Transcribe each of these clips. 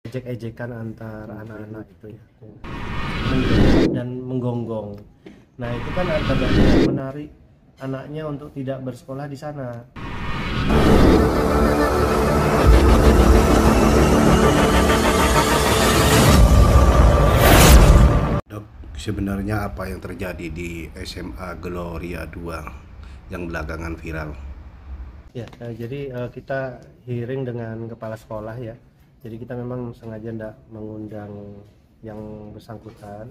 ejek-ejekan antar anak-anak itu ya, dan menggonggong. Nah itu kan ada banyak yang menarik anaknya untuk tidak bersekolah di sana. Dok, sebenarnya apa yang terjadi di SMA Gloria 2 yang belakangan viral? Ya, jadi kita hearing dengan kepala sekolah ya. Jadi kita memang sengaja tidak mengundang yang bersangkutan,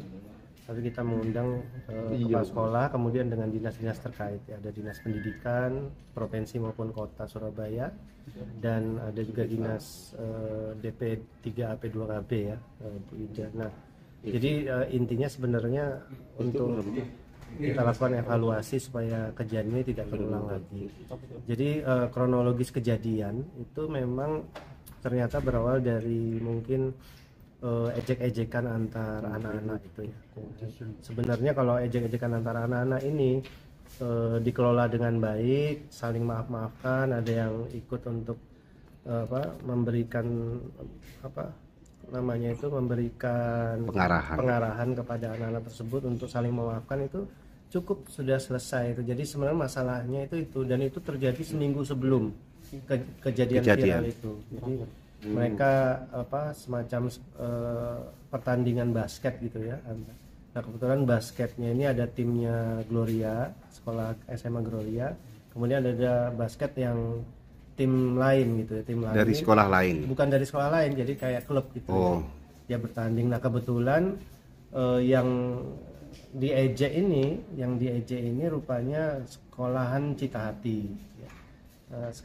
tapi kita mengundang kepala sekolah, kemudian dengan dinas-dinas terkait ya. Ada dinas pendidikan provinsi maupun kota Surabaya, dan ada juga dinas DP 3AP 2KB ya, Bu Ida. Nah, jadi intinya sebenarnya untuk kita lakukan evaluasi supaya kejadian ini tidak terulang lagi. Jadi kronologis kejadian itu memang ternyata berawal dari mungkin ejek-ejekan antar anak-anak itu ya. Sebenarnya kalau ejek-ejekan antar anak-anak ini dikelola dengan baik, saling maaf-maafkan, ada yang ikut untuk memberikan memberikan pengarahan kepada anak-anak tersebut untuk saling memaafkan, itu cukup sudah selesai itu. Jadi sebenarnya masalahnya itu dan itu terjadi seminggu sebelum kejadian viral itu. Jadi mereka semacam pertandingan basket gitu ya. Nah kebetulan basketnya ini ada timnya Gloria, sekolah SMA Gloria, kemudian ada basket yang tim lain gitu ya, tim lain dari sekolah lain, bukan dari sekolah lain, jadi kayak klub gitu ya. Dia bertanding. Nah kebetulan yang diejek ini rupanya sekolahan Cikahati ya.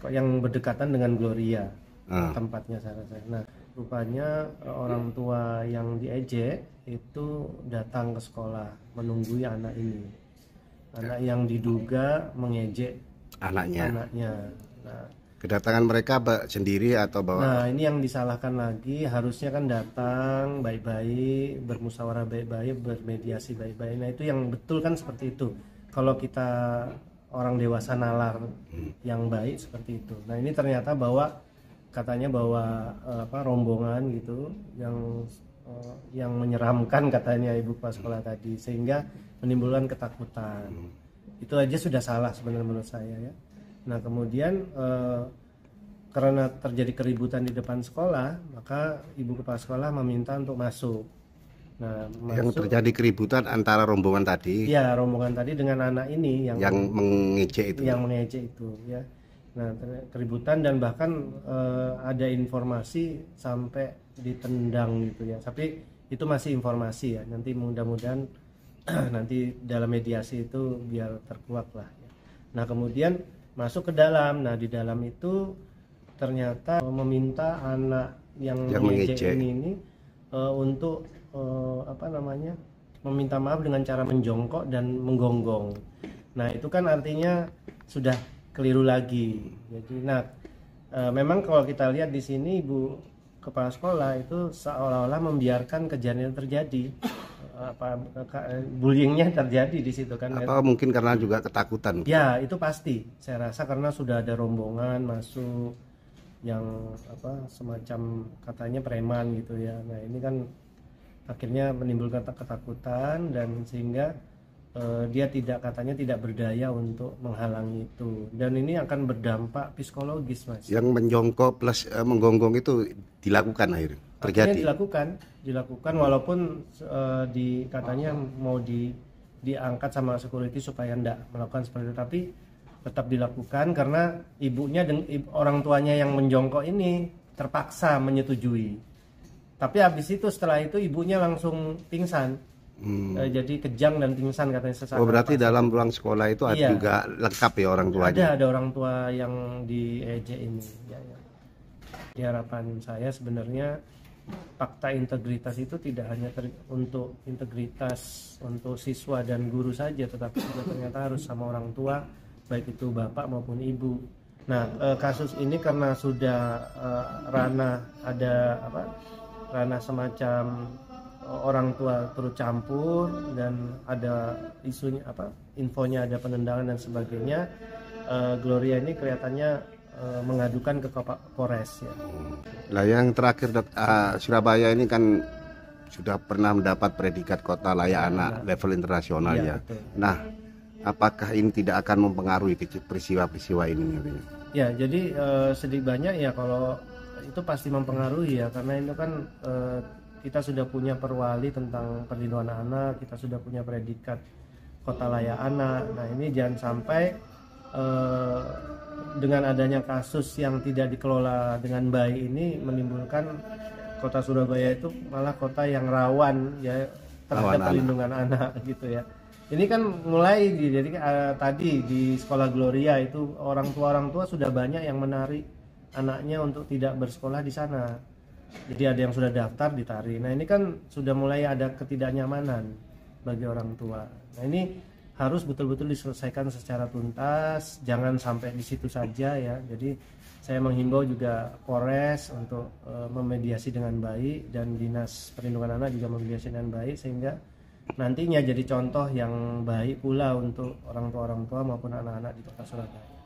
Yang berdekatan dengan Gloria tempatnya saya. Nah rupanya orang tua yang diejek itu datang ke sekolah menunggui anak ini, anak yang diduga mengejek anaknya. Nah, kedatangan mereka sendiri atau bawa? Nah ini yang disalahkan lagi, harusnya kan datang baik-baik, bermusyawarah baik-baik, bermediasi baik-baik. Nah itu yang betul kan seperti itu. Kalau kita orang dewasa nalar yang baik seperti itu. Nah ini ternyata katanya rombongan gitu yang menyeramkan katanya ibu kepala sekolah tadi, sehingga menimbulkan ketakutan. Itu aja sudah salah sebenarnya menurut saya ya. Nah kemudian karena terjadi keributan di depan sekolah, maka ibu kepala sekolah meminta untuk masuk. Nah, yang terjadi keributan antara rombongan tadi? Ya, rombongan tadi dengan anak ini yang mengejek itu. Yang mengejek itu ya. Nah keributan dan bahkan ada informasi sampai ditendang gitu ya. Tapi itu masih informasi ya. Nanti mudah-mudahan nanti dalam mediasi itu biar terkuak lah. Ya. Nah kemudian masuk ke dalam. Nah di dalam itu ternyata meminta anak yang mengejek ini untuk meminta maaf dengan cara menjongkok dan menggonggong. Nah itu kan artinya sudah keliru lagi. Jadi memang kalau kita lihat di sini ibu kepala sekolah itu seolah-olah membiarkan kejadian terjadi. Bullyingnya terjadi di situ kan? Atau mungkin karena juga ketakutan? Ya itu pasti. Saya rasa karena sudah ada rombongan masuk yang semacam katanya preman gitu ya. Nah ini kan akhirnya menimbulkan ketakutan dan sehingga dia katanya tidak berdaya untuk menghalangi itu, dan ini akan berdampak psikologis mas. Yang menjongkok plus menggonggong itu dilakukan akhirnya terjadi? Dilakukan walaupun katanya mau diangkat sama security supaya tidak melakukan seperti itu, tapi tetap dilakukan karena ibunya dan orang tuanya yang menjongkok ini terpaksa menyetujui. Tapi habis itu setelah itu ibunya langsung pingsan. Jadi kejang dan pingsan katanya sesaat. Oh berarti dalam ruang sekolah itu ada juga lengkap ya orang tuanya? Ada orang tua yang diejek ini ya. Harapan saya sebenarnya fakta integritas itu tidak hanya untuk integritas untuk siswa dan guru saja, tetapi juga ternyata harus sama orang tua, baik itu bapak maupun ibu. Nah kasus ini karena sudah ranah semacam orang tua turut campur dan ada isunya infonya ada penendangan dan sebagainya. Gloria ini kelihatannya mengadukan ke Polres ya. Lah yang terakhir Dok, Surabaya ini kan sudah pernah mendapat predikat kota layak anak level internasional ya. Betul. Nah, apakah ini tidak akan mempengaruhi peristiwa-peristiwa ini? Ya, jadi sedikit banyak ya kalau itu pasti mempengaruhi ya, karena itu kan kita sudah punya perwali tentang perlindungan anak, kita sudah punya predikat kota layak anak. Nah ini jangan sampai dengan adanya kasus yang tidak dikelola dengan baik ini menimbulkan kota Surabaya itu malah kota yang rawan ya terhadap perlindungan anak gitu ya. Ini kan mulai jadi tadi di Sekolah Gloria itu orang tua sudah banyak yang menarik anaknya untuk tidak bersekolah di sana. Jadi ada yang sudah daftar ditarik. Nah ini kan sudah mulai ada ketidaknyamanan bagi orang tua. Nah ini harus betul-betul diselesaikan secara tuntas, jangan sampai di situ saja ya. Jadi saya menghimbau juga Polres untuk memediasi dengan baik, dan Dinas Perlindungan Anak juga memediasi dengan baik, sehingga nantinya jadi contoh yang baik pula untuk orang tua maupun anak-anak di Kota Surabaya.